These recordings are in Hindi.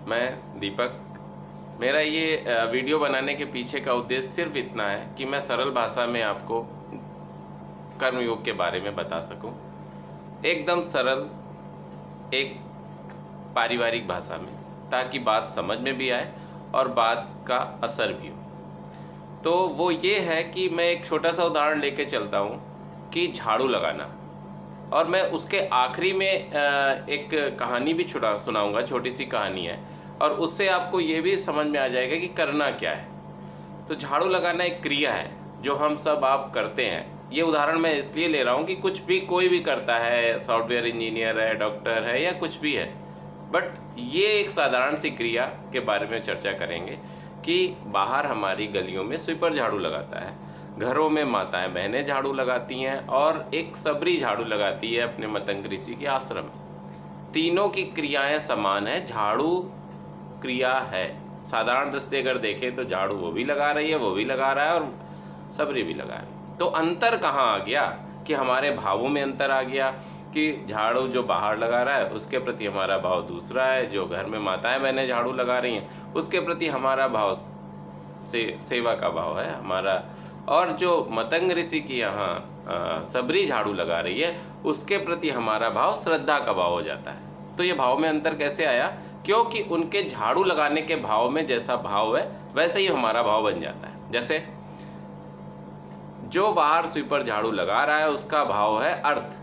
मैं दीपक। मेरा ये वीडियो बनाने के पीछे का उद्देश्य सिर्फ इतना है कि मैं सरल भाषा में आपको कर्मयोग के बारे में बता सकूं, एकदम सरल, एक पारिवारिक भाषा में, ताकि बात समझ में भी आए और बात का असर भी हो। तो वो ये है कि मैं एक छोटा सा उदाहरण लेके चलता हूँ कि झाड़ू लगाना, और मैं उसके आखिरी में एक कहानी भी सुनाऊंगा, छोटी सी कहानी है, और उससे आपको ये भी समझ में आ जाएगा कि करना क्या है। तो झाड़ू लगाना एक क्रिया है जो हम सब आप करते हैं। ये उदाहरण मैं इसलिए ले रहा हूँ कि कुछ भी कोई भी करता है, सॉफ्टवेयर इंजीनियर है, डॉक्टर है, या कुछ भी है, बट ये एक साधारण सी क्रिया के बारे में चर्चा करेंगे कि बाहर हमारी गलियों में स्वीपर झाड़ू लगाता है, घरों में माताएं बहनें झाड़ू लगाती हैं, और एक सबरी झाड़ू लगाती है अपने मतंग ऋषि के आश्रम में। तीनों की क्रियाएं समान है, झाड़ू क्रिया है। साधारण दृष्टि अगर देखें तो झाड़ू वो भी लगा रही है, वो भी लगा रहा है, और सबरी भी लगा रही है। तो अंतर कहाँ आ गया कि हमारे भावों में अंतर आ गया कि झाड़ू जो बाहर लगा रहा है उसके प्रति हमारा भाव दूसरा है, जो घर में माताएं बहनें झाड़ू लगा रही हैं उसके प्रति हमारा भाव सेवा का भाव है हमारा, और जो मतंग ऋषि की यहाँ सबरी झाड़ू लगा रही है उसके प्रति हमारा भाव श्रद्धा का भाव हो जाता है। तो ये भाव में अंतर कैसे आया? क्योंकि उनके झाड़ू लगाने के भाव में जैसा भाव है वैसे ही हमारा भाव बन जाता है। जैसे जो बाहर स्वीपर झाड़ू लगा रहा है उसका भाव है अर्थ,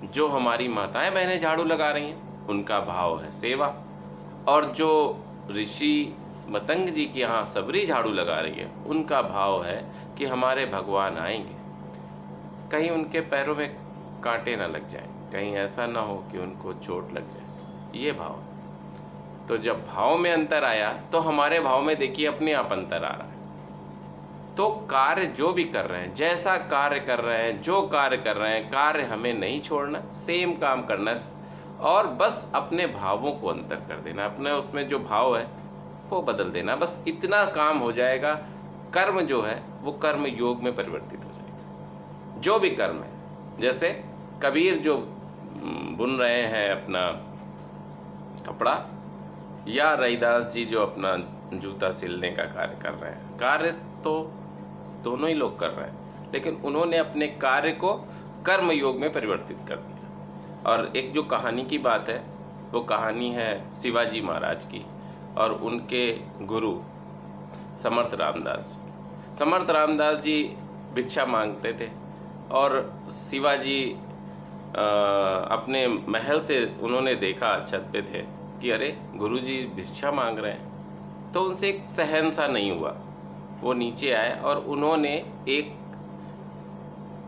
जो हमारी माताएं बहनें झाड़ू लगा रही हैं उनका भाव है सेवा, और जो ऋषि मतंग जी के यहाँ सबरी झाड़ू लगा रही है उनका भाव है कि हमारे भगवान आएंगे, कहीं उनके पैरों में कांटे ना लग जाएं, कहीं ऐसा ना हो कि उनको चोट लग जाए, ये भाव। तो जब भाव में अंतर आया तो हमारे भाव में देखिए अपने आप अंतर आ रहा है। तो कार्य जो भी कर रहे हैं, जैसा कार्य कर रहे हैं, जो कार्य कर रहे हैं, कार्य हमें नहीं छोड़ना, सेम काम करना, और बस अपने भावों को अंतर कर देना, अपने उसमें जो भाव है वो बदल देना, बस इतना काम हो जाएगा। कर्म जो है वो कर्म योग में परिवर्तित हो जाएगा। जो भी कर्म है, जैसे कबीर जो बुन रहे हैं अपना कपड़ा, या रैदास जी जो अपना जूता सिलने का कार्य कर रहे हैं, कार्य तो दोनों ही लोग कर रहे हैं, लेकिन उन्होंने अपने कार्य को कर्म योग में परिवर्तित कर दिया। और एक जो कहानी की बात है वो कहानी है शिवाजी महाराज की और उनके गुरु समर्थ रामदास जी। समर्थ रामदास जी भिक्षा मांगते थे, और शिवाजी अपने महल से उन्होंने देखा, छत पे थे, कि अरे गुरुजी भिक्षा मांग रहे हैं। तो उनसे एक सहन सा नहीं हुआ, वो नीचे आए और उन्होंने एक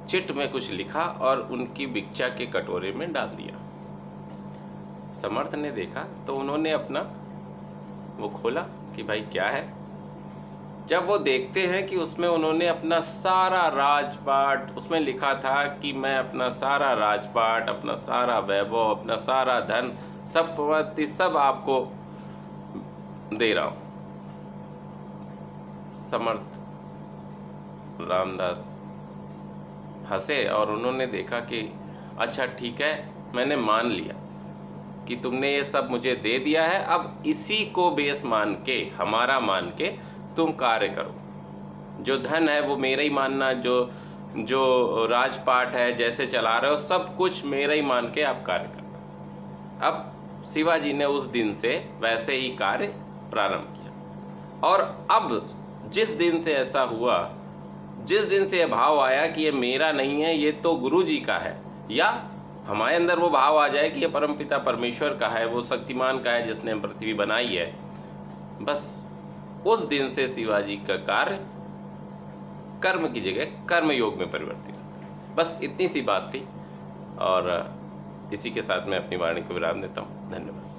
चिट में कुछ लिखा और उनकी भिक्षा के कटोरे में डाल दिया। समर्थ ने देखा तो उन्होंने अपना वो खोला कि भाई क्या है। जब वो देखते हैं कि उसमें उन्होंने अपना सारा राजपाट, उसमें लिखा था कि मैं अपना सारा राजपाट, अपना सारा वैभव, अपना सारा धन, सब प्रवृत्ति, सब आपको दे रहा हूं। समर्थ रामदास हंसे और उन्होंने देखा कि अच्छा ठीक है, मैंने मान लिया कि तुमने ये सब मुझे दे दिया है, अब इसी को बेस मान के, हमारा मान के तुम कार्य करो। जो धन है वो मेरा ही मानना, जो राजपाट है जैसे चला रहे हो सब कुछ मेरा ही मान के आप कार्य करना। अब शिवाजी ने उस दिन से वैसे ही कार्य प्रारंभ किया, और अब जिस दिन से ऐसा हुआ, जिस दिन से यह भाव आया कि ये मेरा नहीं है, ये तो गुरु जी का है, या हमारे अंदर वो भाव आ जाए कि ये परमपिता परमेश्वर का है, वो शक्तिमान का है जिसने पृथ्वी बनाई है, बस उस दिन से शिवाजी का कार्य कर्म की जगह कर्म योग में परिवर्तित। बस इतनी सी बात थी, और इसी के साथ मैं अपनी वाणी को विराम देता हूँ। धन्यवाद।